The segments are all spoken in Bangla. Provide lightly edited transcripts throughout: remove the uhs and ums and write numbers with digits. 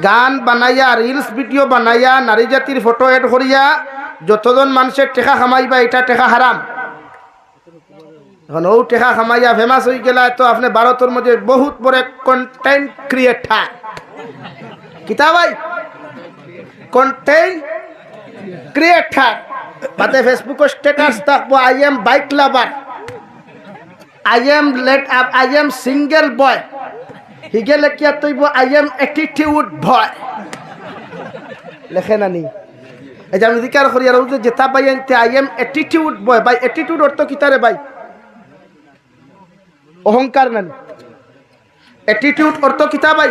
গান বানাইয়া রিলস ভিডিও বানাইয়া নারী জাতির ফটো এড করিয়া যতজন মানুষের টেকা খামাইবা এটা টেকা হারাম। এখন ও টেকা খামাইয়া ফেমাস হয়ে গেলা তো আপনি ভারতের মধ্যে বহুত বড় কন্টেন্ট ক্রিয়েটার কিতা ভাই, কন্টেন্ট ক্রিয়েটার। তাতে ফেসবুকে স্ট্যাটাস থাকবো I am bike lover, I am single boy. হিগে লেখিয়া তৈব I am attitude boy। লেখে নানি এই যে আমি জিকার করি আর যেটা পাই আনতে I am attitude boy। ভাই অ্যাটিটিউড অর্থ কিতারে ভাই? অহংকার নানি। অ্যাটিটিউড অর্থ কিতা ভাই?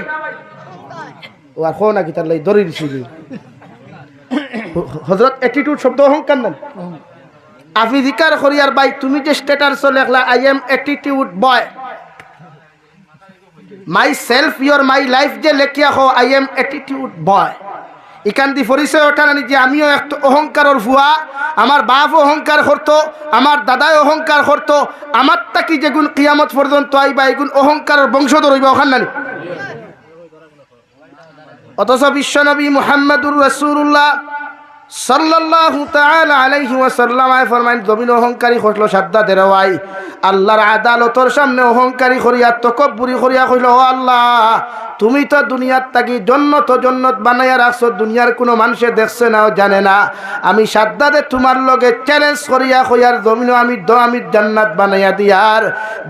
ও আর খো না কিতার লাই দরি দিছি হযরত অ্যাটিটিউড শব্দ অহংকার নানি। আপনি জিকার করি আর ভাই তুমি যে স্ট্যাটাস লেখলা I am attitude boy, my self your my life যে লেখিয়া হো I am attitude boy, এখান দিয়ে পরিচয় ওঠা নানি যে আমিও একটা অহংকারের ভুয়া। আমার বাপ অহংকার করতো, আমার দাদাই অহংকার করতো, আমার তাকি যেগুন কিয়ামত পর্যন্ত আইবা এগুন অহংকারের বংশধর হইবা ওখান নানি। অথচ বিশ্বনবী মুহাম্মদুর রাসূলুল্লাহ সাল্লাল্লাহু তাআলা আলাইহি ওয়াসাল্লাম ফরমাইন জমিন অহংকারী হইল সাদ্দাদের ওয়াই আল্লাহর আদালতের সামনে অহংকারী করিয়া তকব্বুরি করিয়া কইল ও আল্লাহ তুমি তো দুনিয়ার তাকি জন্নত বানাইয়া রাখছো, দুনিয়ার কোনো মানুষে দেখছে না জানে না। আমি সাদ্দাদে তোমার লগে চ্যালেঞ্জ করিয়া কইয়ার জমিনও আমি জান্নাত বানাইয়া দিয়ার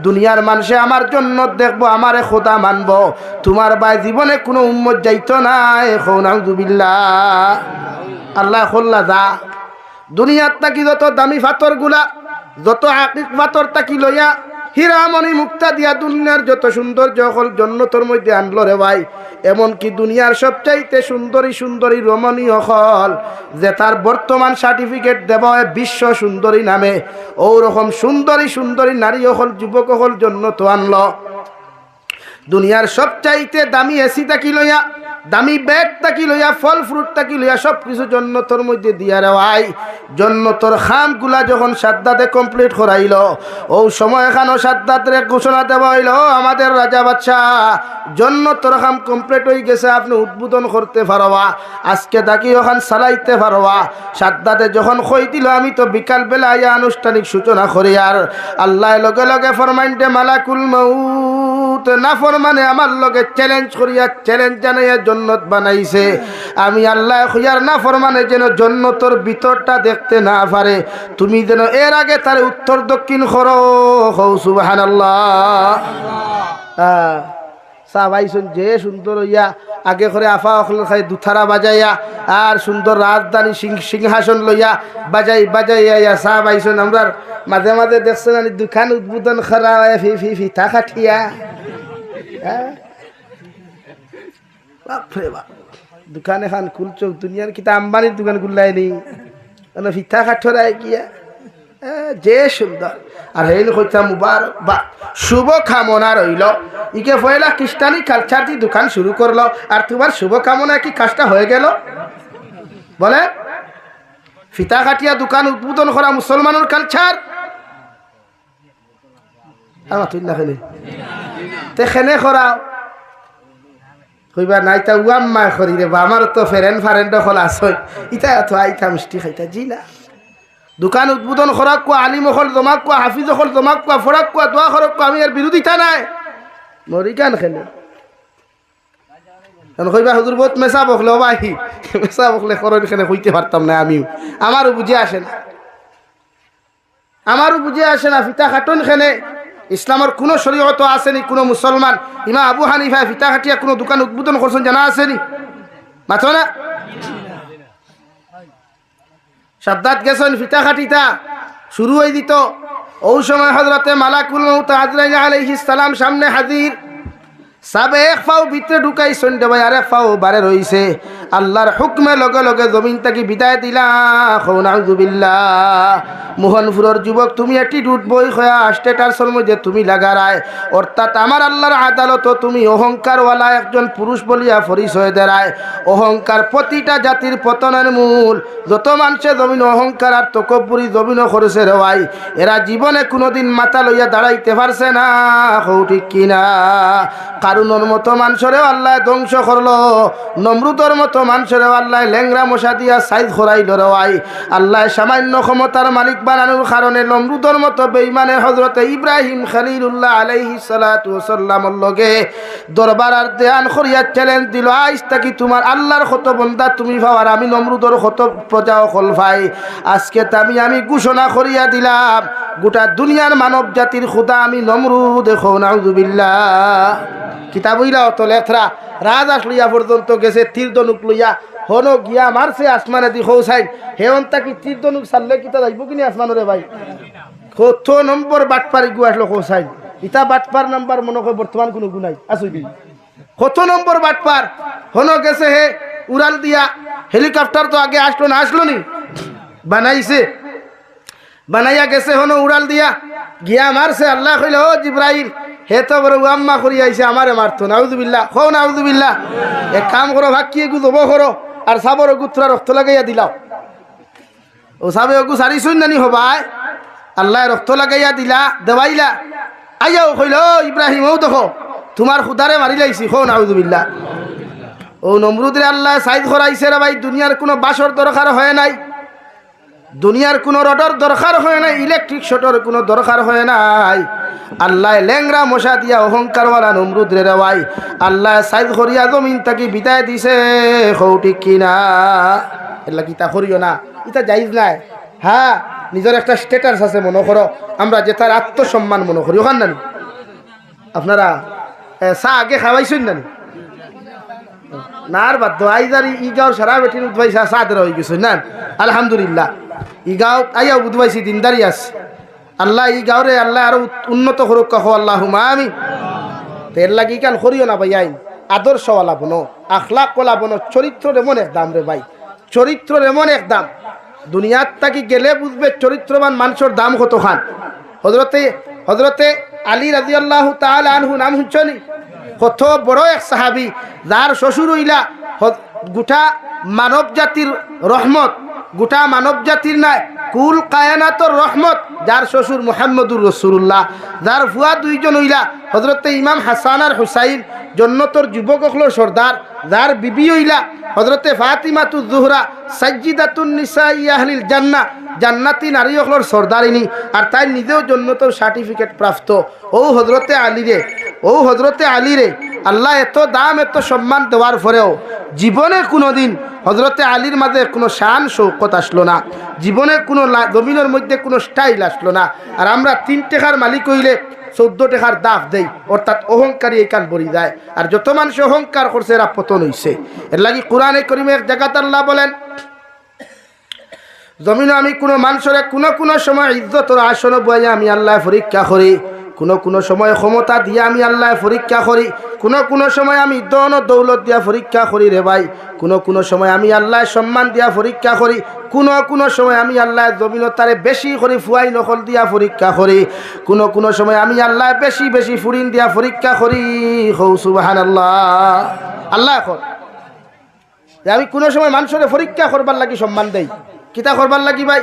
দুনিয়ার মানুষে আমার জন্নত দেখবো, আমারে খোদা মানবো। তোমার ভাই জীবনে কোনো উম্মত যাইতো না। নাউযুবিল্লাহ। আল্লাহ খোল্লা যা দুনিয়ার তাকি যত দামি ফাতর গুলা, যত আকিক ফাতর তাকি লইয়া হীরামণি মুক্তা দিয়া দুনিয়ার যত সৌন্দর্য হল জন্নতর মধ্যে আনলো রে ভাই। এমনকি দুনিয়ার সবচাইতে সুন্দরী রমণীয় হল যে তার বর্তমান সার্টিফিকেট দেওয়া হয় বিশ্ব সুন্দরী নামে, ওরকম সুন্দরী নারী হল যুবক হল জন্নত আনলো। দুনিয়ার সবচাইতে দামি এসি তাকি লইয়া, দামি ব্যাগ তাকি লইয়া, ফল ফ্রুট তাকি লইয়া সব কিছু জন্নতর মধ্যে দিয়া রেওয়াই। জন্নতর খামগুলা যখন সাদ্দাতে কমপ্লিট করাইল, ও সময় এখানেও সাদ্দাতের ঘোষণা দেওয়া হইল আমাদের রাজা বাদশাহ জন্নতর খাম কমপ্লিট হয়ে গেছে, আপনি উদ্বোধন করতে পারবা, আজকে তাকি ওখান চালাইতে পারবা। সাদ্দাতে যখন কই দিল আমি তো বিকাল বেলা আইয়া আনুষ্ঠানিক সূচনা করি আর আল্লাহ লগে লগে ফরমাইন্ডে মালাকুল মাউত না ফরমানে আমার লগে চ্যালেঞ্জ করিয়া চ্যালেঞ্জ জানাইয়া জন্নত বানাইছে। আমি আল্লাহ খুঁজার না ফরমানে যেন জন্নতর ভিতরটা দেখতে না পারে, তুমি যেন এর আগে তার উত্তর দক্ষিণ করো। সুবহানাল্লাহ। সাবাইছুন যে সুন্দর হইয়া আগে করে আফা অখল খাই দুথারা বাজাইয়া আর সুন্দর রাজধানী সিংহাসন লইয়া বাজাইয়া সাবাইছুন। আমরা মাঝে মাঝে দেখছেন দোকান উদ্বোধন করা ফিতা কাঠিয়া বাপরে বাপ দোকান এখন খুলছো দুনিয়ার কিতা আম্বানির দোকান খুললাইনি ফিতা কাঠরাই গিয়া যে সুন্দর। আর হইল কইতা মুবারক বা শুভ কামনা রইল। ইকে পয়লা খ্রিস্টানি কালচার দিয়ে দোকান শুরু করলো আর তোমার শুভ কামনা কি কাজটা হয়ে গেল? বলে ফিতা কাটিয়া দোকান উদ্বোধন করা মুসলমানের কালচার। খেনে করাও কইবা নাই তা উয়াম্মা করি রে বা আমার তো ফারেন্ড হল আসই ইটা তো আইতা মিষ্টি খাইতা জি না। দোকান উদ্বোধন করাক কোয়া আলিম হল জমাক কোয়া হাফিজ হল জমাক কোয়া ফরাক কোয়া দোয়া করক কোয়া আমি এর বিরোধিতা নাই মরি গান খেলে কইবা হুজুর বহুত মেসা বকলে ভাই মেসা বকলে করন খেলে কইতে পারতাম না। আমিও আমারও বুঝে আসে না ফিতা খাটন খেনে ইসলামের কোনো শরীয়ত আসেনি। কোনো মুসলমান ইমাম আবু হানিফা ফিতা খাটিয়া কোনো দোকান উদ্বোধন করছেন জানা আসেনি? মাথো না সাদ্দাত গেছেন ফিতা খাটিতা শুরু হয়ে দিত। ওই সময় হযরতে মালাকুল মউত আজরাইল আলাইহিস সালাম সামনে হাজির। সাবে এক পাও ভিতরে ঢুকাইছেন দেবাই আর এক পাও বারে রইছে। আল্লাহর হুকমে লগে লগে জমিন থেকে বিদায় দিলা। নাউযুবিল্লাহ। মোহনপুরের যুবক তুমি অ্যাটিটিউড বই খয়া স্ট্যাটাসের মধ্যে তুমি লাগারায়, অর্থাৎ আমার আল্লাহর আদালত তুমি অহংকারওয়ালা একজন পুরুষ বলিয়া পরিচয় দেরায়। অহংকার প্রতিটা জাতির পতনের মূল। যত মানুষে জমিন অহংকার আর তকব্বুরি জমিনও করেছে রে ভাই, এরা জীবনে কোনোদিন মাথা লইয়া দাঁড়াইতে পারছে না। ঠিক কিনা? কারুনের মতো মানুষেরও আল্লাহ ধ্বংস করলো, নমরুদর মতো মানুষেরও আল্লাহ ল্যাংরা মশা দিয়া সাইজ খরাইল রওয়াই। আল্লাহ সামান্য ক্ষমতার মালিক বানানোর কারণে নমরুদর মতো বেঈমানে হযরতে ইব্রাহিম খলিলুল্লাহ আলাইহিস সালাতু ওয়াস সালামের লগে দরবার আর দেয়ান করিয়া চ্যালেঞ্জ দিল, আজ তাকি তোমার আল্লাহর কত বান্দা তুমি ভাবার আমি নমরুদর কত প্রজা হল ভাই। আজকে আমি ঘোষণা করিয়া দিলাম গোটা দুনিয়ার মানব জাতির খোদা আমি নমরুদ। দেখো নাউযুবিল্লাহ। কিতাব হইলা অত লেথরা রাজ আসলিয়া পর্যন্ত গেছে তীর ধনুক লইয়া, হনো গিয়া মারছে আসমানে দি খৌসাই হেন তাকি তীর ধনুক সারলে কিতা যাইব কিনি আসমানরে ভাই। কত নম্বর বাটপারি গু আসলো খৌসাই, ইতা বাটপার নাম্বার মনে করে বর্তমান কোনো গুনাই আসুবি। কত নম্বর বাটপার হনো গেছে হে উড়াল দিয়া, হেলিকপ্টার তো আগে আসলো না, আসলো নি বানাইছে, বানাইয়া গেছে হনো উড়াল দিয়া গিয়া মারছে। আল্লাহ কইল ও জিব্রাইল হে তো বড় আম্মা করি আইছে আমারে মারতো। নাউযুবিল্লাহ, খো নাউযুবিল্লাহ। এক কাম করো ভাকিয়ে গু জব করো আর সাবর গুত্রা রক্ত লাগাইয়া দিলাও। ও সাবে গু সারি শুন নানি হবাই আল্লাহ রক্ত লাগাইয়া দিলা দেওয়াইলা। আইয়াও কইল ইব্রাহিম ও দেখো তোমার খুদারে মারি লাইছি। খো নাউযুবিল্লাহ। ও নমরুদের আল্লাহ সাইজ করাইছে রে ভাই। দুনিয়ার কোনো বাসর দরকার হয় নাই, দুনিয়ার কোনো রডর দরকার হয় নাই, ইলেকট্রিক শটর কোনো দরকার হয় নাই। আল্লাহ ল্যাংরা মশা দিয়া অহংকারওয়ালা নমরুদ রে ভাই আল্লাহ সাইজ করিয়া জমিন তাকে বিদায় দিছে। ঠিক কিনা? এলা কিতা করিও না, ইটা জাইজ নাই। হ্যাঁ নিজের একটা স্ট্যাটাস আছে মনে করো, আমরা যে তার আত্মসম্মান মনে করি ওখান নানি। আপনারা চা আগে খাওয়াইছেন নানি? না আর বাদ আইজার ইগাঁও সারা বেটিন উদ্ভাইছা চাঁদের হয়ে গেছে না আলহামদুলিল্লাহ। ইগাঁও আইয়া উদ্ভাইছি দিনদারি আছে। আল্লাহ ই গাঁওরে আল্লাহ আরো উন্নত করুক কহ আল্লাহুম্মা আমিন। এর লাগি কান করিও না ভাই, আইন আদর্শওয়ালা বনো, আখলাক ওয়ালা বনো। চরিত্রের এমন এক দাম রে ভাই, চরিত্রের এমন এক দাম। দুনিয়ার তাকি গেলে বুঝবে চরিত্রবান মানুষের দাম কত খান। হজরতে আলী রাদিয়াল্লাহু তাআলা আনহু নাম শুনছনি? কত বড় এক সাহাবী, যার শ্বশুর হইলা গোটা মানব জাতির রহমত, গোটা মানব জাতির নাই কুল কায়নাতর রহমত, যার শ্বশুর মুহাম্মদুর রাসূলুল্লাহ, যার ফুয়া দুইজন হইলা হযরতে ইমাম হাসান আর হুসাইন, জন্নতর যুবক হলো সর্দার, যার বিবি হইলা হযরতে ফাতিমাতুজ জোহরা সাজ্জিদাতুন নিসাই আহলিল জান্নাহ, জান্নাতি নারী হলোর সর্দারিনী, আর তাই নিজেও জন্নতর সার্টিফিকেট প্রাপ্ত। ও হযরতে আলী রে আল্লাহ এত দাম এত সম্মান দেওয়ার পরেও জীবনে কোনোদিন হযরতে আলীর মাঝে কোনো শান শৌকত আসলো না, জীবনে কোনো জমিনের মধ্যে কোনো স্টাইল আসলো না। আর আমরা 3 টাকার মালিক হইলে 14 টাকার দাফ দেই, অর্থাৎ অহংকারী এই কান বরি যায়। আর যত মানুষ অহংকার করছে এরা পতন হইছে। এর লাগি কোরআনে কারীমে এক জায়গাতে আল্লাহ বলেন, জমিনে আমি কোনো মানুষের কোনো সময় ইজ্জতর আসন বইয়া আমি আল্লাহ পরীক্ষা করি, কোনো সময় ক্ষমতা দিয়ে আমি আল্লাহ পরীক্ষা করি, কোনো সময় আমি ধন দৌলত দিয়া পরীক্ষা করি রে ভাই, কোনো সময় আমি আল্লাহ সম্মান দিয়া পরীক্ষা করি, কোনো সময় আমি আল্লাহ জমিন তারে বেশি করে ফুয়াই নকল দিয়া পরীক্ষা করি, কোনো সময় আমি আল্লাহ বেশি ফুরিন দিয়া পরীক্ষা করি। হৌ সুবহানাল্লাহ। আল্লাহ এখন আমি কোনো সময় মানুষের পরীক্ষা করবার লাগি সম্মান দেই। কিতা করবার লাগি ভাই?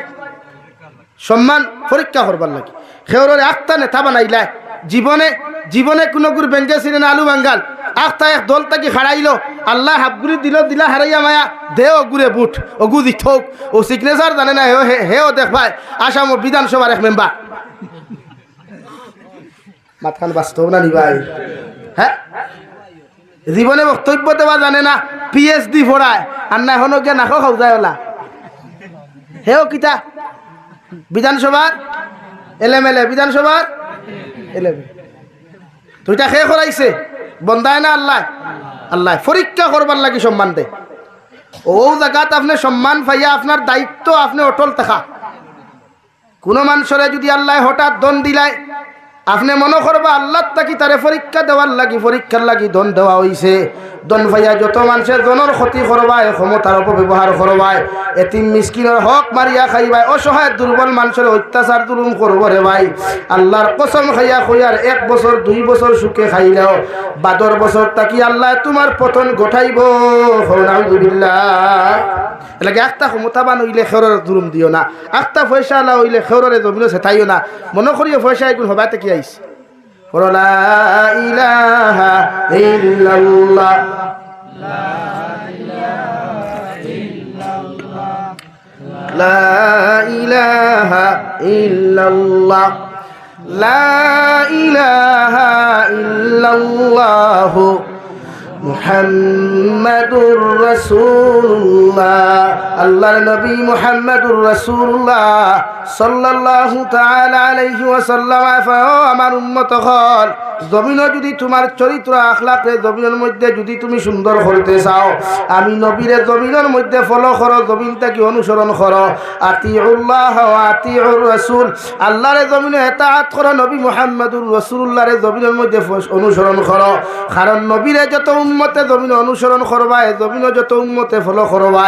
সম্মান পরীক্ষা করবার লাগি। খেউরের আখতা নেতা বানাইলা জীবনে কোনো গুর বেঞ্জে ছিলেন আলু বাঙ্গাল আখতা এক দল তাকে হারাইলো, আল্লাহ হাবগুড়ি দিলা হারাইয়া মায়া দে অগুরে বুট অগু দি থোক ও সিগনেচার জানে না হেও দেখ ভাই আসাম বিধানসভার এক মেম্বার। মাতখান বাস্তব না নি ভাই? হ্যাঁ জীবনে বক্তব্য দেওয়া জানে না, PhD পড়ায় আর না এখনো গিয়ে নাকো খাও যায় ওলা হেও কিতা বিধানসভার এলএমএলএ, বিধানসভার এলএমএলএ তুইটা খেয়ে করাইছে বন্দায় না আল্লাহ পরীক্ষা করবার লাগি সম্মান দেয়। ও জায়গাত আপনি সম্মান পাইয়া আপনার দায়িত্ব আপনি অটল থাকা। কোনো মানুষরে যদি আল্লাহ হঠাৎ দন দিলায় আপনি মনে করবা আল্লাহ তাকি তারে পরীক্ষা দেওয়ার লাগি পরীক্ষার লাগি দন দেওয়া হইছে। দন ভাইয়া যত মানুষের জনের ক্ষতি করবায়, ক্ষমতার অপব্যবহার করবায়, এতিম মিসকিনের হক মারিয়া খাইবায়, অসহায় দুর্বল মানুষের অত্যাচার জুলুম করব রে ভাই, আল্লাহর কসম খাইয়া কইয়ার 1 বছর 2 বছর সুখে খাইলেও 12 বছর তাকি আল্লাহ তোমার পতন ঘটাইব। আলহামদুলিল্লাহ। এলাকে একটা ক্ষমতাবান হইলে খেউরের জুলুম দিও না, একটা পয়সা আলা হইলে খেউরের জমিনে সেটাইও না। মনে করিও পয়সা এগুলো হবাতে কি আইস লা ইলাহা ইল্লাল্লাহ লা ইলাহা ইল্লাল্লাহ লা ইলাহা ইল্লাল্লাহ মুহাম্মাদুর রাসূলুল্লাহ আল্লাহর নবী মুহাম্মাদুর রাসূলুল্লাহ সাল্লাল্লাহু তাআলা আলাইহি ওয়াসাল্লাম আমার উম্মত হল জমিন যদি তোমার চরিত্র আখলাকে জমিনের মধ্যে যদি তুমি সুন্দর করতে চাও আমি নবীরে জমিনের মধ্যে ফলো করো জমিনটাকে অনুসরণ করো আতিউল্লাহ ওয়া আতিউর রাসূল আল্লাহরে জমিনে ইতাআত করো নবী মুহাম্মাদুর রাসূলুল্লাহরে জমিনের মধ্যে অনুসরণ করো কারণ নবীরে যত উম্মতে জমিনে অনুসরণ করবা এই জমিনে যত উম্মতে ফলো করবা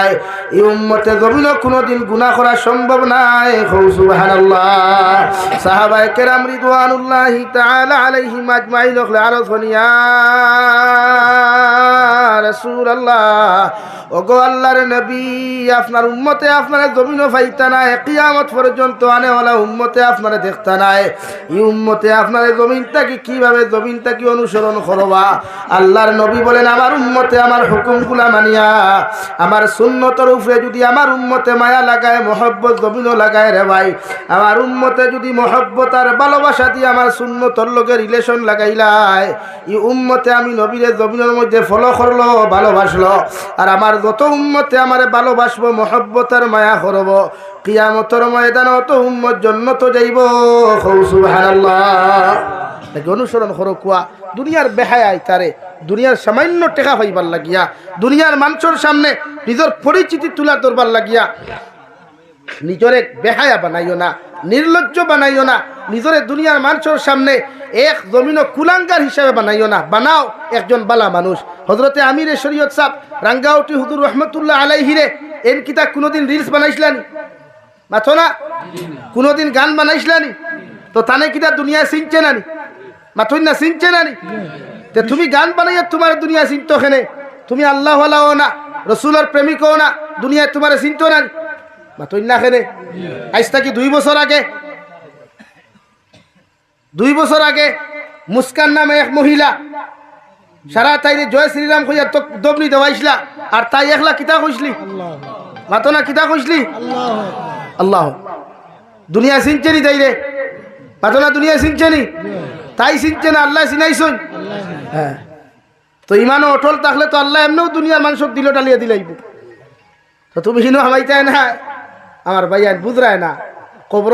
এই উম্মতে জমিনে কোনোদিন গুনাহ করা সম্ভব নাই সুবহানাল্লাহ সাহাবায়ে কেরাম রিদওয়ানুল্লাহি তাআলা আলাইহিম আজমাইন আরজ হনিয়া রাসূলুল্লাহ ওগো আল্লাহর নবী আপনার উম্মতে আপনার জমিনও পাইতা না কিয়ামত পর্যন্ত আনেওয়ালা উম্মতে আপনার দেখতা নাই এই উম্মতে আপনার জমিনটাকে কিভাবে জমিনটাকে অনুসরণ করবা আল্লাহর নবী বলেন আমার উম্মতে আমার হুকুমগুলা মানিয়া আমার সুন্নতের উপরে যদি আমার উম্মতে মায়া লাগায় মহব্বত জমিনও লাগায় রে ভাই আমার উম্মতে যদি মহব্বত আর ভালোবাসা দিয়ে আমার সুন্নতর লগে রিলেশন লাগাইলাই এই উম্মতে আমি নবীরে জমিনের মধ্যে ফলো করলো ভালোবাসলো আর আমার যত উম্মতে আমারে ভালোবাসবো মহব্বতের মায়া করব কিয়ামতের ময়দানে অত উম্মত জান্নাতে যাইব সুবহানাল্লাহ তাকে অনুসরণ করো কুয়া দুনিয়ার বেহায়ায় তারে দুনিয়ার সামান্য টেকা পাইবার লাগিয়া দুনিয়ার মানুষের সামনে নিজের পরিচিতি তুলা ধরবার লাগিয়া নিজরে বেহায়া বানাইও না নির্লজ্জ বানাইও না নিজরে দুনিয়ার মানুষের সামনে এক জমিন কুলাঙ্গার হিসাবে বানাইও না বানাও একজন বালা মানুষ হযরতে আমিরে শরীয়ত সাহেব রাঙ্গাউটি হুজুর রহমতুল্লাহ আলাইহি রে এন কিতা কোনোদিন রিলস বানাইছিলানি মাথো না কোনোদিন গান বানাইছিলানি তো তানে কিতা দুনিয়া চিনছে নানি মাথুই না চিনছে নানি তে তুমি গান বানাইয়া তোমার দুনিয়া চিনতো খেনে তুমি আল্লাহ ওয়ালাও না রসুলের প্রেমিকও না দুনিয়া তোমার চিনতো না মাথুই না খেনে আজ থাকি 2 বছর আগে মুস্কান নামে এক মহিলা সারা তাইরে জয় শ্রীরাম কইয়া তো দবনি দেওয়াইছিলা আর তাই একলা কিতা কইছলি মাতো না কিতা কইছলি আল্লাহ দুনিয়া চিনছে নি তাইরে মাতো না দুনিয়া চিনছে নি তাই চিনছে না আল্লাহ চিনাইছুন হ্যাঁ তো ইমানও অটল থাকলে তো আল্লাহ এমনিও দুনিয়ার মানুষক দিল টালিয়ে দিলাইব তো তুমি হিনো হামাইতাই না আমার ভাইয়ান বুঝরায় না কবর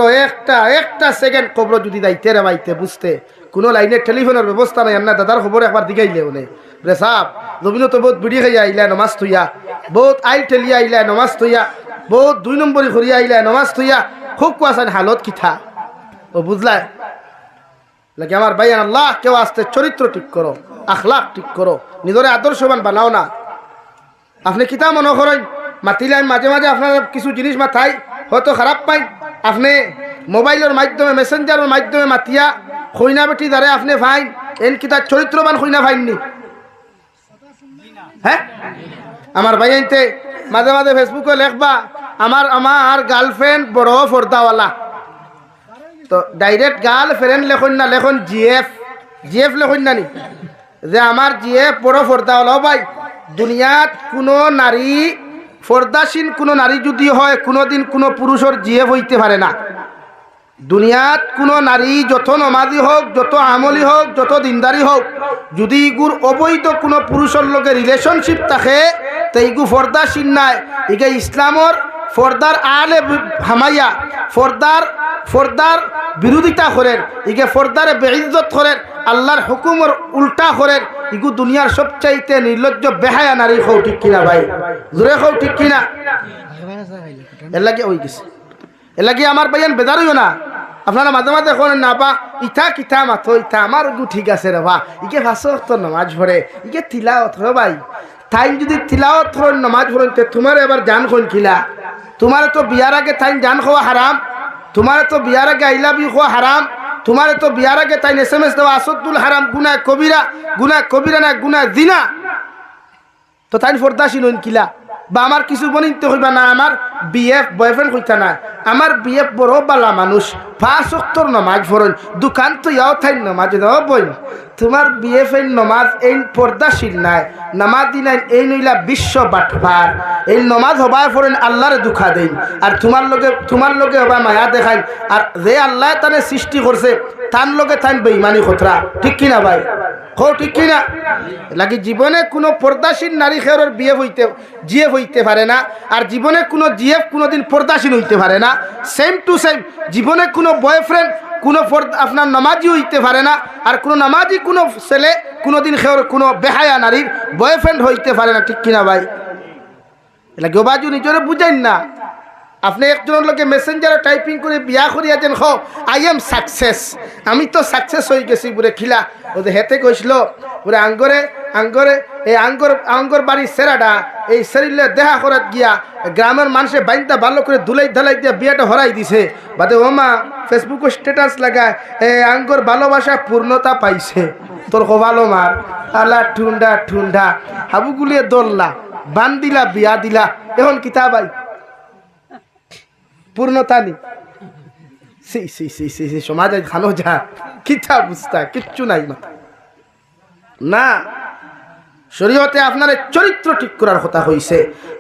একটা সেকেন্ড কবর যদি যাইতে রে বাইতে বুঝতে কোনো লাইনে টেলিফোনের ব্যবস্থা নাই না দাদার খবর একবার দিগাইলে ওনে রে সাপ জমিনও তো বহুত বিড়ি খাইয়া আইলা নমাজ থইয়া বহুত আইল ঠেলিয়া আইলা নমাজ থইয়া বহুত 2 নম্বরই ঘুরিয়া আইলা নমাজ থইয়া খুব কোয়াশান হালত কিথা ও বুঝলায় লাগে আমার ভাইয়ান আল্লাহ কেউ আসতে চরিত্র ঠিক করো আখলাক ঠিক করো নিজের আদর্শবান বানাও না আপনি কিতা মনে করেন মাতিলেন মাঝে মাঝে আপনার কিছু জিনিস মাথায় হয়তো খারাপ পাই আপনি মোবাইলের মাধ্যমে মেসেঞ্জারের মাধ্যমে মাতিয়া খইনা বেটি দ্বারে আপনি ফাইন এন কিতা চরিত্রবান খইনা ফাইননি হ্যাঁ আমার ভাইয়াইতে মাঝে মাঝে ফেসবুকে লেখবা আমার গার্লফ্রেন্ড বড় পর্দাওয়ালা তো ডাইরেক্ট গার্লফ্রেন্ড লেখন না লেখন জিএফ লেখন না নি যে আমার জিএফ বড় পর্দাওয়ালা ভাই দুনিয়াত কোনো নারী পর্দাসীন কোনো নারী যদি হয় কোনোদিন কোনো পুরুষের জিএফ হইতে পারে না দুনিয়াত কোনো নারী যত নমাজি হোক যত আমলি হোক যত দিনদারি হোক যদি ইগুর অবৈধ কোনো পুরুষের লগে রিলেশনশিপ থাকে তো ইগু পর্দাসীন নাই ইগে ইসলামর পর্দার আলে হামাইয়া পর্দার বিরোধিতা করেন ইগে পর্দারে বেইজ্জত করেন আল্লাহর হুকুমের উল্টা করেন ইগু দুনিয়ার সবচাইতে নির্লজ্জ বেহায়া নারী হও ঠিক কিনা ভাই জোরে হও ঠিক কিনা এর লাগে ওই গেছে এর লাগে আমার ভাইয়ান বেজার হইও না আপনারা মাঝে মাঝে করেন না বা ইটা কিতা মাথো ইটা আমার গু ঠিক আছে রে বা ইকে ভাষা তো নামাজ পড়ে ইকে তিলাওয়াত রে ভাই তাই যদি তিলাওয়াত করেন নামাজ পড়েন তে তোমার এবার জান কোন কিলা তোমার তো বিয়ার আগে তাই জান খাওয়া হারাম তোমার তো বিয়ার আগে আই লাভ ইউ খাওয়া হারাম তোমার তো বিয়ার আগে তাই এসএমএস দেওয়া আসদুল হারাম গুনাহ কবিরা না গুনাহ জিনা তো তাই পর্দাসীন হইন কিলা বা আমার কিছু বনিতে হইবা না আমার বিএফ বয়ফ্রেন্ড হইতা না আমার বিএফ বড় বালা মানুষ 5 ওয়াক্তর নামাজ পড়েন দোকান তো ইয়াও থাই নামাজ দাও বই তোমার বিএফ এর নামাজ এই পর্দাশীল নাই নামাজ দিনাই এই নইলা বিশ্ব বাটপার এই নামাজ হবায় পড়েন আল্লাহরে দুঃখা দেন আর তোমার লগে হবা মায়া দেখাই আর যে আল্লাহ তানে সৃষ্টি করছে তার লগে তান বেঈমানি খতরা ঠিক কি না ভাই হো ঠিক কি না লাগি জীবনে কোনো পর্দাশীল নারী খেরর বিয়ে জিএফ হইতে পারে না আর জীবনে কোনো জিএফ কোনোদিন পর্দাশীল হইতে পারে না সেম টু সেম জীবনে কোনো বয়ফ্রেন্ড কোনো আপনার নামাজি হইতে পারে না আর কোনো নামাজি কোনো ছেলে কোনোদিন খের কোনো বেহায়া নারীর বয়ফ্রেন্ড হইতে পারে না ঠিক কিনা ভাই লাগে বাজু নিজরে বুঝাইন না আপনি একজনের লোকে মেসেঞ্জারে টাইপিং করে বিয়া করিয়াছেন হ আই এম সাকসেস আমি তো সাকসেস হয়ে গেছি বুড়ে খিলা ওদের হেতে কইছিল বুড়ে আঙ্গরে এই আঙ্গর বাড়ির সেরাটা এই শরীরে দেখা করাত গিয়া গ্রামের মানুষের বাইনটা ভালো করে ধুলাই ধালাই দিয়া বিয়াটা হরাই দিছে বাদে ওমা ফেসবুকে স্ট্যাটাস লাগায় এই আঙ্গর ভালোবাসা পূর্ণতা পাইছে তোর ভালো মার আলা ঠুন্ডা ঠুন্ডা হাবুগুলিয়ে দোল্লা বান দিলা বিয়া দিলা এখন কিতাবাই পূর্ণতা নেই সমাজে খানো যা কিতা বুঝতা কিচ্ছু নাই না শরীয়তে আপনার চরিত্র ঠিক করার কথা হইছে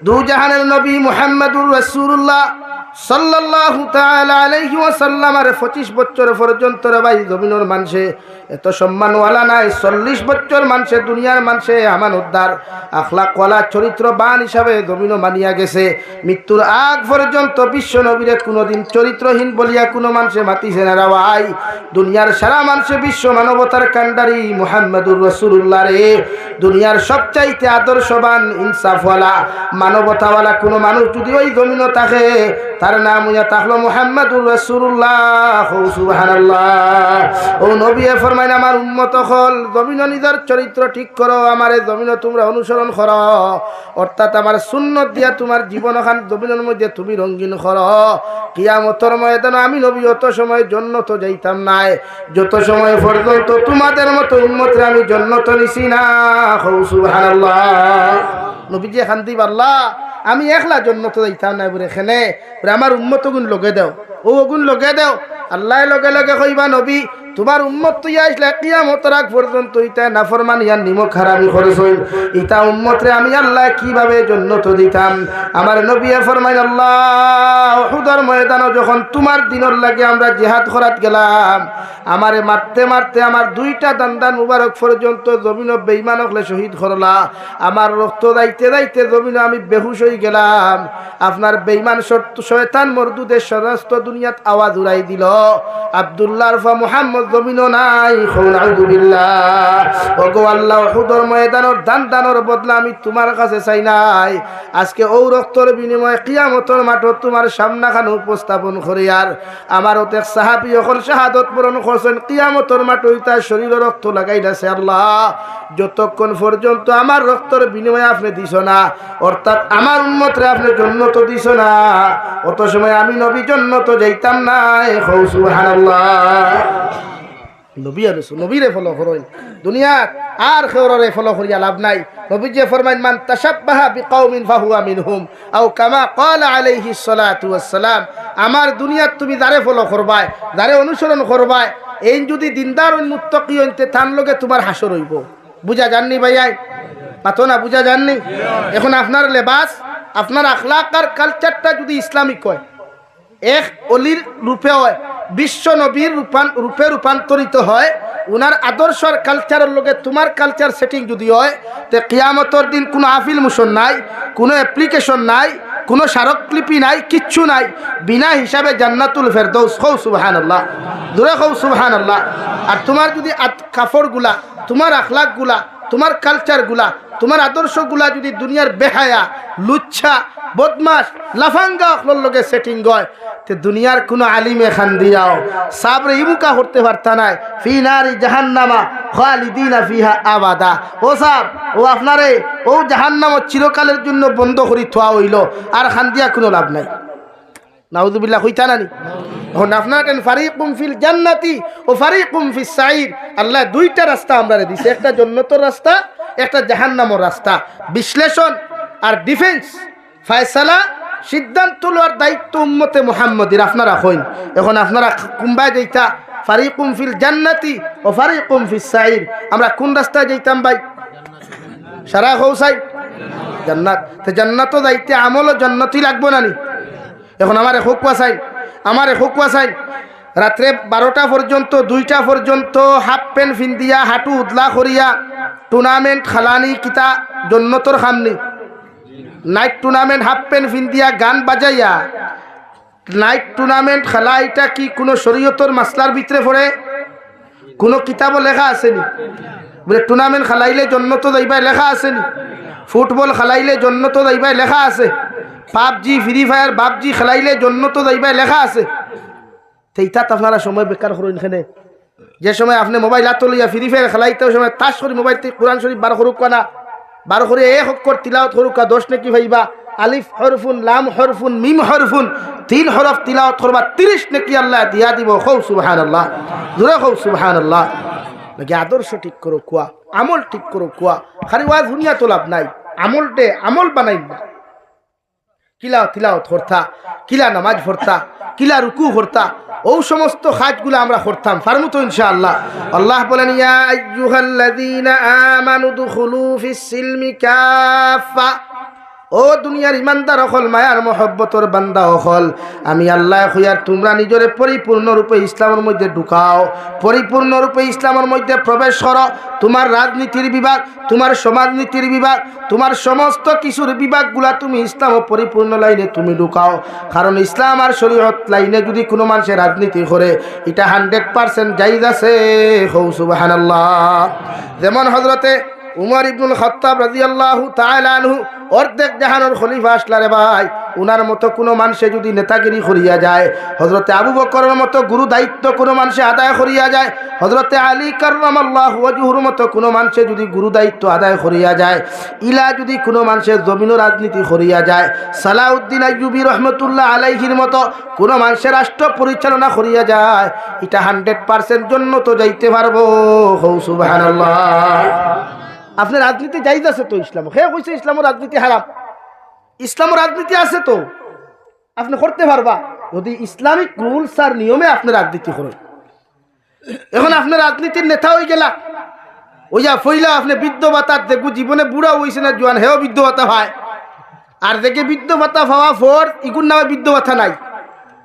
দু জাহানের নবী মুহাম্মদুর রাসূলুল্লাহ সাল্লাল্লাহু তাআলা আলাইহি ওয়াসাল্লাম আর 25 বছর পর্যন্ত রে ভাই জমিনের মানুষে এত সম্মানওয়ালা নাই 40 বছর মানুষে দুনিয়ার মানুষে আমানতদার আখলাক ওয়ালা চরিত্রবান হিসাবে জমিন মানিয়া গেছে মৃত্যুর আগ পর্যন্ত বিশ্ব নবীরে কোনোদিন চরিত্রহীন বলিয়া কোনো মানুষে মাতিছে না রে ভাই দুনিয়ার সারা মানুষে বিশ্ব মানবতার কান্ডারি মুহাম্মদুর রাসূলুল্লাহ রে দুনিয়ার সবচাইতে আদর্শবান ইনসাফওয়ালা মানবতাওয়ালা কোনো মানুষ যদি ওই জমিন থাকে তার নাম হইয়া তাহলো মুহাম্মদুর রাসূলুল্লাহ সুবহানাল্লাহ ও নবী ফরমাইন আমার উম্মত হল জমিন নিজের চরিত্র ঠিক করো আমারে জমিন তোমরা অনুসরণ করো অর্থাৎ আমার সুন্নত দিয়া তোমার জীবনখান জমিনের মধ্যে তুমি রঙিন করো কিয়ামতের ময়দানে আমি নবী অত সময় জান্নাত যাইতাম নাই যত সময় পর্যন্ত তোমাদের মতো উম্মতরে আমি জান্নাত নিছি না সুবহানাল্লাহ নবীজি খান্দি আল্লাহ আমি একলা জান্নাত যাইতাম না বলে খেনে আমার উম্মত গুণ লগে দাও ও গুণ লগে দাও আল্লাহ লগে লগে কইবা নবী তোমার উম্মত তুই আসলে কিয়ামতের আগ পর্যন্ত ইতা নাফরমানি আর নিমক হারামি খরচ হইল ইতা উম্মতরে আমি আল্লাহ কিভাবে জান্নাত দিতাম আমার নবী ফরমাইল আল্লাহ উহুদের ময়দানে যখন তোমার দিনের লাগে আমরা জিহাদ করাত গেলাম আমারে মারতে মারতে আমার দুইটা দান্দান মুবারক পর্যন্ত জমিন বেঈমান হলে শহীদ করলা আমার রক্ত দাইতে দাইতে জমিন আমি বেহুশ হয়ে গেলাম আপনার বেঈমান শয়তান মরদুদের সমস্ত দুনিয়াত আওয়াজ উড়াই দিল আব্দুল্লাহ আরফা মুহাম্মদ জমিন নাই আউযুবিল্লাহ ওগো আল্লাহ উহুদের ময়দানের দানের বদলা আমি তোমার কাছে চাই নাই আজকে ও রক্তের বিনিময়ে কিয়ামতের মাঠে তোমার সামনাখানে উপস্থাপন করি আর আমার ওতে সাহাবী হল শাহাদত বরণ করছেন কিয়ামতের মাঠে তার শরীরে রক্ত লাগাইলাছে আল্লাহ যতক্ষণ পর্যন্ত আমার রক্তের বিনিময়ে আপনি দিছ না অর্থাৎ আমার উম্মতরে আপনি জান্নাত দিছ না অত সময় আমি নবী জান্নাত যাইতাম না সুবহানাল্লাহ নবী আর রাসূল নবীরে ফলো করেন দুনিয়ার আর খেওরে ফলো করিয়া লাভ নাই নবীজি ফরমাইন মান তাশাব্বাহা বিকাউমিন ফাহুয়া মিনহুম আও কামা ক্বালা আলাইহিস সালাতু ওয়াস সালাম আমার দুনিয়াত তুমি যারে ফলো করবাই যারে অনুসরণ করবাই এই যদি দিনদার ও মুত্তাকি হইতে তার লগে তোমার হাসর হইব বুঝা জাননি ভাইয়া পাতো না বুঝা জাননি এখন আপনার লেবাস আপনার আখলাক আর কালচারটা যদি ইসলামিক হয় এক অলির রূপে হয় বিশ্ব নবীর রূপে রূপান্তরিত হয় উনার আদর্শর কালচারের লগে তোমার কালচার সেটিং যদি হয় তে কিয়ামতের দিন কোনো আপিল মোশন নাই কোনো অ্যাপ্লিকেশন নাই কোনো স্মারকলিপি নাই কিচ্ছু নাই বিনা হিসাবে জান্নাতুল ফেরদৌস হও সুবহানাল্লাহ দূরে হও সুবহানাল্লাহ আর তোমার যদি কাপড়গুলা তোমার আখলাকগুলা তোমার কালচারগুলা তোমার আদর্শগুলা যদি দুনিয়ার বেহায়া লুচ্ছা বদমাস লাফাঙ্গা অখলর লগে সেটিং হয় তে দুনিয়ার কোনো আলিমে খান দিয়াও সাবরে ইমুকা করতে পারতা নাই ফি নারি জাহান্নামা খালিদিনা ফিহা আবাদা ও সাব ও আপনারে ও জাহান্নাম চিরকালের জন্য বন্ধ করি থোয়া হইল আর খান দিয়া কোনো লাভ নাই নাউযুবিল্লাহ হইতা নানি এখন আপনার ফারিকুম ফিল জান্নাতি ও ফারিকুম ফিস সাইর আল্লাহ দুইটা রাস্তা আমরা দিছে একটা জান্নাতের রাস্তা একটা জাহান্নামের রাস্তা বিশ্লেষণ আর ডিফেন্স ফয়সালা সিদ্ধান্ত লওয়ার দায়িত্ব উম্মতে মুহাম্মদীর। আপনারা কইন এখন আপনারা কুম্বায় যাইতা ফারিকুম ফিল জান্নাতি ও ফারিকুম ফিস সাইর, আমরা কোন রাস্তায় যাইতাম ভাই? সারা হৌসাই জান্নাত। তো জান্নাতও যাইতে আমলও জান্নাতই লাগবো না নি? এখন আমার হুকুয়া চাই, আমার হুকুয়া চাই রাত্রে 12টা পর্যন্ত 2টা পর্যন্ত হাফ প্যান্ট ফিন্দিয়া হাঁটু উদলা করিয়া টুর্নামেন্ট খালানি কিতা জন্নতর খামনি? নাইট টুর্নামেন্ট হাফ প্যান্ট ফিন্দিয়া গান বাজাইয়া নাইট টুর্নামেন্ট খেলা, এটা কি কোনো শরীয়তর মাসলার ভিতরে পড়ে? কোনো কিতাবও লেখা আসেনি বলে টুর্নামেন্ট খেলাইলে জন্নত যাইবাই লেখা আসেনি? ফুটবল খেলাইলে জন্নত যাইবাই লেখা আছে? পাবজি ফ্রি ফায়ার বাবজি খেলাইলে জন্নত যাইবাই লেখা আছে? সেইটাত আপনারা সময় বেকার করুন। এখানে যে সময় আপনি মোবাইল হাত লইয়া ফ্রি ফায়ার খেলাইতে ওই সময় তাস করি মোবাইল কোরআন শরীফ 12 করুক না, 12 করে এক অক্ষর তিলাওয়াত করুক, 10 নাকি ভাইবা আলিফ হরফুন লাম হরফুন মিম হরফুন 3 হরফ তিলাওয়াত করবা 30 নাকি আল্লাহ দিয়া দিব। খৌ সুবহানাল্লাহ, জোরে খৌ সুবহানাল্লাহ। নাকি আদর্শ ঠিক করো কুয়া, আমল ঠিক করো কুয়া, খালি ওয়াজ দুনিয়া তো লাভ নাই, আমলটে আমল বানাই না। কিলা তিলাওয়াত করতা, কিলা নামাজ পড়তা, কিলা রুকু করতা, ও সমস্ত কাজগুলো আমরা করতাম, পারমু তো ইনশাআল্লাহ। আল্লাহ বলেন ইয়া আইয়ুহাল্লাযীনা আমানু দুখুলু ফিস সিলমি কাফা, ও দুনিয়ার ইমানদার হল মায়ার মহব্বতর বান্দা হল, আমি আল্লাহ হইয়ার তোমরা নিজরে পরিপূর্ণরূপে ইসলামের মধ্যে ঢুকাও, পরিপূর্ণরূপে ইসলামের মধ্যে প্রবেশ করো। তোমার রাজনীতির বিভাগ, তোমার সমাজনীতির বিভাগ, তোমার সমস্ত কিছুর বিভাগগুলা তুমি ইসলাম ও পরিপূর্ণ লাইনে তুমি ঢুকাও। কারণ ইসলাম আর শরীয়ত লাইনে যদি কোনো মানুষের রাজনীতি করে এটা 100% জায়েজ আছে। হৌ সুবহানাল্লাহ। যেমন হযরতে উমর ইবনুল খাত্তাব রাদিয়াল্লাহু তাআলা আনহু অর্ধেক জাহানের খলিফা আসলারে ভাই, উনার মতো কোনো মানুষে যদি নেতাগিরি করিয়া যায়, হযরতে আবু বকরের মতো গুরু দায়িত্ব কোনো মানুষে আদায় করিয়া যায়, হযরতে আলী কাররামাল্লাহু ওয়াজহুর মতো কোনো মানুষে যদি গুরু দায়িত্ব আদায় করিয়া যায়, ইলা যদি কোনো মানুষের জমিন রাজনীতি করিয়া যায়, সালাউদ্দিন আইয়ুবী রহমতুল্লাহ আলাইহির মতো কোনো মানুষের রাষ্ট্র পরিচালনা করিয়া যায়, এটা 100% জন্য তো যাইতে পারবো। হৌ সুবহানাল্লাহ। আপনার রাজনীতি জায়েজ আছে তো? ইসলাম হে কইছে ইসলামের রাজনীতি হারাম, ইসলামের রাজনীতি আছে তো আপনি করতে পারবা যদি ইসলামিক রুলস আর নিয়মে আপনি রাজনীতি করেন। এখন আপনার রাজনীতির নেতা হয়ে গেলা, ওইয়া ফইলা আপনি বৃদ্ধ ভাতা দেখু, জীবনে বুড়া হইছে না জোয়ান হেও বৃদ্ধ ভাতা হয়, আর দেখে বৃদ্ধ ভাতা পাওয়া ফর ইগুর নামে বৃদ্ধ ভাতা নাই,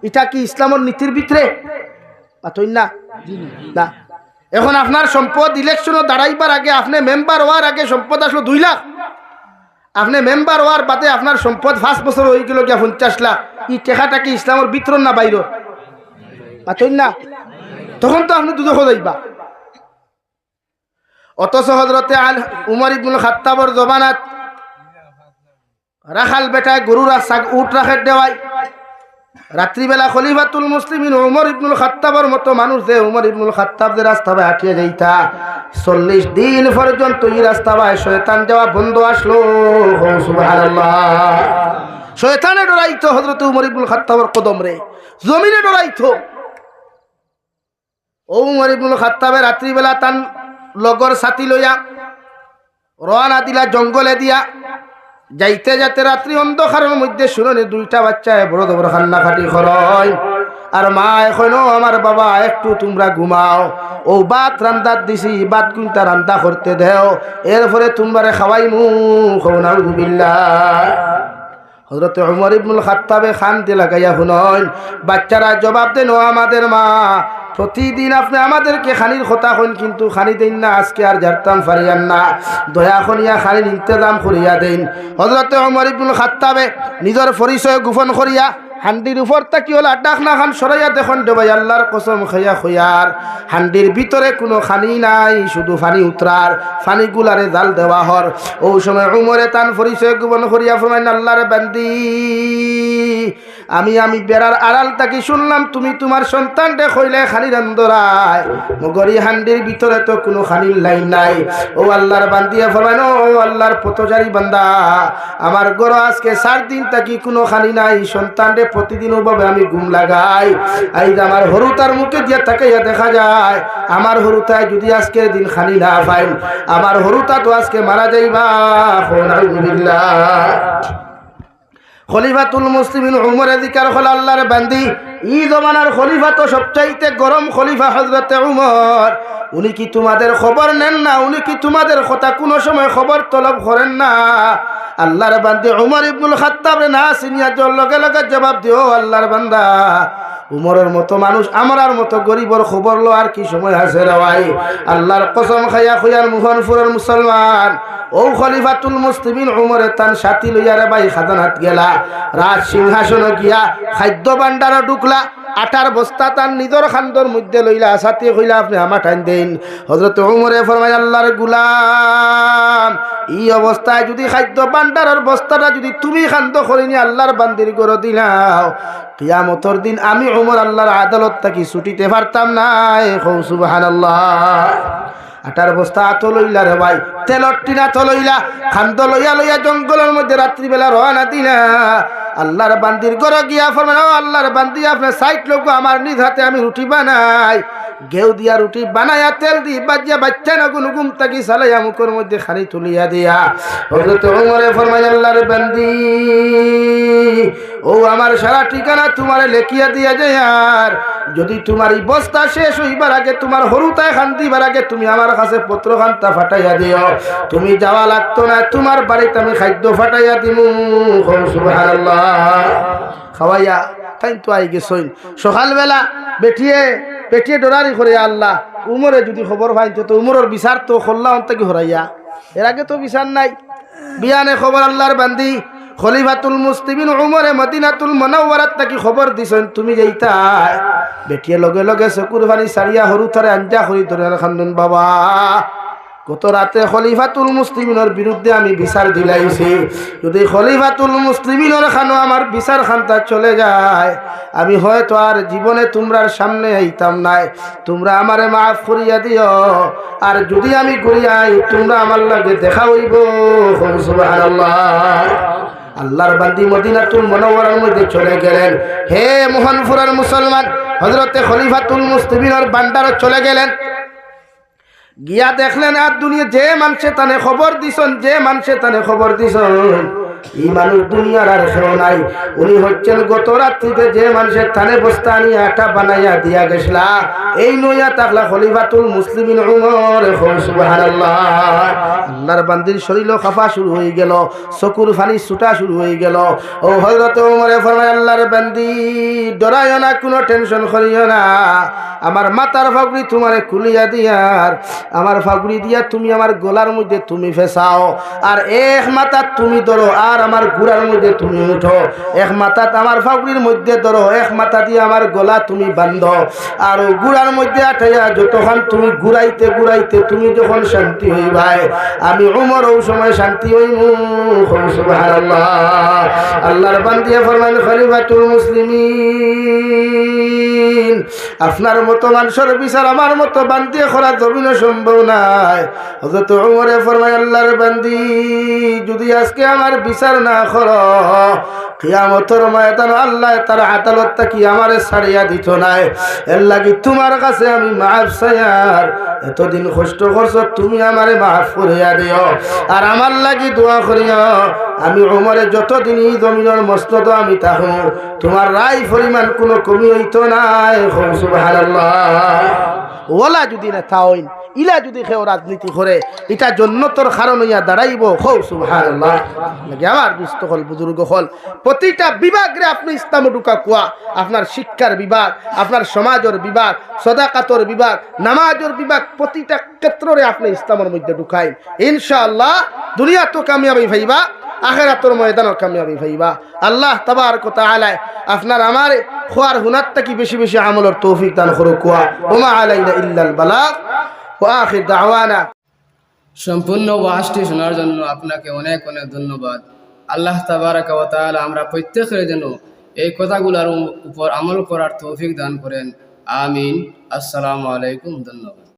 এটা কি ইসলামের নীতির ভিতরে? না না। এখন আপনার সম্পদ ইলেকশনও দাঁড়াইবার আগে, আপনি মেম্বার হওয়ার আগে সম্পদ আসলো 2 লাখ, আপনি মেম্বার হওয়ার বাদে আপনার সম্পদ 5 বছর হয়ে গেল গিয়া 50 লাখ, এই টাকাটা কি ইসলামের বিতরণ না বাইর? না, তখন তো আপনি দুধ যাইবা। অথচ হযরতে উমর ইবনুল খাত্তাবর জমানাত রাখাল বেটায় গরুর উট রাখে দেওয়াই, রাত্রিবেলা খলিফাতুল মুসলিমিন উমর ইবনুল খাত্তাবের মতো মানুষ যে উমর ইবনুল খাত্তাব যে রাস্তা বাই হাঁটিয়ে যাইতা, 40 দিন পর্যন্ত এই রাস্তা বাই শয়তান যাওয়া বন্ধ আসলো। সুবহানাল্লাহ। শয়তানে ডরাইতো হযরত উমর ইবনুল খাত্তাবের কদম রে, জমিনে ডরাইতো। ও উমর ইবনুল খাত্তাবে রাত্রিবেলা তান লগর সাথী লইয়া রওনা দিলা জঙ্গলে দিয়া, যাইতে যাতে রাত্রি অন্ধকারের মধ্যে শুনে 2টা বাচ্চায় বড় বড় কান্নাকাটি করয়, আর মা এখন আমার বাবা একটু তোমরা ঘুমাও, ও ভাত রান্দার দিছি, ভাত কুইন্তা রান্না করতে দেও, এরপরে তোমরা খাওয়াইমু। নাউযুবিল্লাহ। হযরত উমর ইবনুল খাত্তাবে খানতে লাগাইয়া শুনন, বাচ্চারা জবাব দেন, ও আমাদের মা, প্রতিদিন আপনি আমাদেরকে খানির কথা হন, কিন্তু খানি দেন না, আজকে আর জারতাম পারিয়ান না, দয়া করিয়া খানির ইন্তজাম করিয়া দেন। হযরত উমর ইবনুল খাত্তাবে নিজের পরিচয় গোপন করিয়া হান্ডির উপর তাকি হল ডাক না খান সরাইয়া দেখুন, ভাই আল্লাহর কসম খাইয়া খুয়ার হান্ডির ভিতরে কোনো খানি নাই, শুধু পানি উতরার, পানি গুলারে জাল দেওয়া হর। ও সময় উমরে তান পরিচয় গোপন করিয়া ফরমাইন, আল্লাহর বান্দি, আমি বেড়ার আড়াল তাকি শুনলাম তুমি তোমার সন্তানকে কইলে খানি রান্ধরায়, মগরি হান্ডির ভিতরে তো কোনো খানির লাইন নাই। ও আল্লাহর বান্দিয়া ফরমাইন, ও আল্লাহর পথচারী বান্দা, আমার ঘর আজকে 4 দিন তাকি কোনো খানি নাই, সন্তানরে প্রতিদিন ওভাবে আমি ঘুম লাগাই, আইজ আমার হরুতার মুখে দিয়া তাকাইয়া দেখা যায়, আমার হরুতায় যদি আজকের দিন খানি না পাই, আমার হরুতা তো আজকে মারা যাইবা। নাউযুবিল্লাহ। খলিফাতুল মুসলিমিন উমরে জিকার হল আল্লাহর বান্দি ই জমানার খলিফা তো সবচাইতে গরম খলিফা হযরতে উমর। উনি কি তোমাদের খবর নেন না? উনি কি তোমাদের কথা কোনো সময় খবর তলব করেন না? আল্লাহর বান্দি উমর ইবনুল খাত্তাব না সিনিয়া জল লগে লগে জবাব দিও আল্লাহর বান্দা উমরের মতো মানুষ আমরার মতো গরিবর খবর লো আর কি সময় আছে রে ভাই। আল্লাহর কসম খাইয়া খুয়ার মুখনপুরের মুসলমান ও খলিফাতুল মুসলিমিন উমরে তান সাথী লইয়া রে ভাই খাজানাত গেলা, রাজ সিংহাসন গিয়া খাদ্য ভান্ডার ঢুকলা, আটার বস্তা তার নিজের খান্দর মধ্যে লইলা, সাথী কইলা আপনি আমার টাইম দেন। হযরত উমরে ফরমায় আল্লাহর গুলাম এই অবস্থায় যদি খাদ্য ভান্ডারের বস্তাটা যদি তুমি খান্দ করিনি আল্লাহর বান্দির গড় দিলাও, কিয়ামতের দিন আমি উমর আল্লাহর আদালত থেকে ছুটিতে পারতাম না। সুবহানাল্লাহ। আটার বস্তা আতো লইলা রে ভাই, তেলর টিনা তো লইলা, খান্দ লইয়া লইয়া জঙ্গলের মধ্যে রাত্রিবেলা রওনা দিলা। আল্লাহর বান্দির ঘর গিয়া ফরমান ও আল্লাহর বান্দি আপনার সাইট লোক আমার নিজ হাতে আমি রুটি বানাই, গেউ দিয়া রুটি বানায়া তেল দি বাজিয়া বাচ্চা নগুন গুম তাকি সালাইয়া মুখের মধ্যে খানি তুলিয়া দিয়া হযরত ওমরে ফরমায় আল্লাহর বান্দি ও আমার সারা ঠিকানা তোমারে লেখিয়া দিয়া যায়, আর যদি তোমার এই বস্তা শেষ হইবার আগে তোমার হরুতায় খান দিবার আগে তুমি আমার কাছে পত্র খান্তা ফাটাইয়া দিও, তুমি যাওয়া লাগতো না, তোমার বাড়িতে আমি খাদ্য ফাটাইয়া দিমু। সুবহানাল্লাহ। খাওয়াইয়া তাই তো আই গেছইন সকালবেলা পেটিয়ে ডরারি করে আল্লাহ উমরে যদি খবর পাইতো তো উমরের বিচার তো খোল্লা অন্তাকি হরাইয়া, এর আগে তো বিচার নাই। বিয়ানে খবর আল্লাহর বান্দি খলিফাতুল মুসলিমিন উমরে মদিনাতুল মুনাওয়ারাত নাকি খবর দিছেন তুমি যাইতা, বেটিয়ে লগে লগে চকুর পানি সারিয়া হরু তারে আঞ্জা করি ধরে খান্দুন বাবা গত রাতে খলিফাতুল মুসলিমিনের বিরুদ্ধে আমি বিচার দিলাইছি, যদি খলিফাতুল মুসলিমিনের খানো আমার বিচার খান্তা চলে যায় আমি হয়তো আর জীবনে তোমরার সামনে আইতাম নাই, তোমরা আমারে মাফ করিয়া দিও, আর যদি আমি ঘুরিয়াই তোমরা আমার লগে দেখা হইব। সুবহানাল্লাহ। আল্লাহর বান্দি মদিনাতুল মুনাওয়ারার মধ্যে চলে গেলেন। হে মোহনপুরের মুসলমান, হযরতে খলিফাতুল মুসলিমিনের বান্ডারে চলে গেলেন, গিয়া দেখলেন আর দুনিয়া যে মানুষে তানে খবর দিছন, যে মানুষে তানে খবর দিছন এই মানুষ দুনিয়ার আর কেউ নাই, উনি হচ্ছেন গত রাত্রিতে যে মানুষের থানে বস্তা নিয়ে আটা বানাইয়া দিয়া গেছলা, এই নইয়া তাকলা খলিফাতুল মুসলিমিন উমর। সুবহানাল্লাহ। আল্লাহর বান্দির শরীর খাফা শুরু হয়ে গেল, চকুর ফানি ছুটা শুরু হয়ে গেল। ও হযরত উমরে ফরমায় আল্লাহর বান্দি ডরাইও না, কোনো টেনশন করিও না, আমার মাথার ফাগড়ি তোমারে খুলিয়া দিয়ার, আমার ফাগড়ি দিয়া তুমি আমার গলার মধ্যে তুমি ফেসাও, আর এক মাথা তুমি ধরো আর আমার গুড়ার মধ্যে তুমি উঠো, এক মাথা আমার ফাগড়ির মধ্যে ধরো, এক মাথা দিয়ে আমার গলা তুমি বান্ধো, আর গুড়ার মধ্যে আঠাইয়া যতক্ষণ তুমি ঘুরাইতে ঘুরাইতে তুমি যখন শান্তি হইবাই আমি উমর ওই সময় শান্তি হইমু। সুবহানাল্লাহ। আল্লাহর বান্দি ফরমান খলিফাতুল মুসলিমিন আপনার মতো মানুষের বিচার আমার মতো বান্দি করা জমিন সম্ভব নাই। হযরত উমরে ফরমায় আল্লাহর বান্দি যদি আজকে আমার বিচার না করো কিয়ামতের ময়দানে আল্লাহ তার আদালত থেকে আমারে ছাড়িয়া দিত নাই, এর লাগি তোমার কাছে আমি মাফ চাইয়ার, এতদিন কষ্ট করছো তুমি আমারে মাফ করিয়া দিও, আর আমার লাগি দোয়া করিও আমি উমরে যতদিন এই জমিনের মসনদ আমি থাকো তোমার রায় পরিমাণ কোনো কমি হইতো নাই। সুবহানাল্লাহ। ওলা যদি না থাইন ইলা যদি কেউ রাজনীতি করে এটা জন্নতর কারণ হইয়া দাঁড়াইব। সুবহানাল্লাহ। লাগে আমার দুস্থ হল বুজুর্গ হল প্রতিটা বিভাগে আপনি ইসলাম ঢুকা কুয়া, আপনার শিক্ষার বিভাগ, আপনার সমাজের বিভাগ, সদাকাতর বিভাগ, নামাজের বিভাগ, প্রতিটা ক্ষেত্রে আপনি ইসলামের মধ্যে ঢুকাই ইনশাআল্লাহ দুনিয়া তো কামিয়াবি ভাইবা, আখিরাতের ময়দানও কামিয়াবি ভাইবা। আল্লাহ তাবারক ওয়া তাআলা আপনার আমার খোয়ার হুনারটা কি বেশি বেশি আমলের তৌফিক দান করুক। ওয়া মা আলাইনা ইল্লাল বালাগ ওয়া আখির দাওয়ানা। সম্পূর্ণ ওয়াজটি শোনার জন্য আপনাকে অনেক অনেক ধন্যবাদ। আল্লাহ তাবারক ওয়া তাআলা আমরা প্রত্যেকের জন্য এই কথাগুলোর উপর আমল করার তৌফিক দান করেন। আমিন। আসসালামু আলাইকুম। ধন্যবাদ।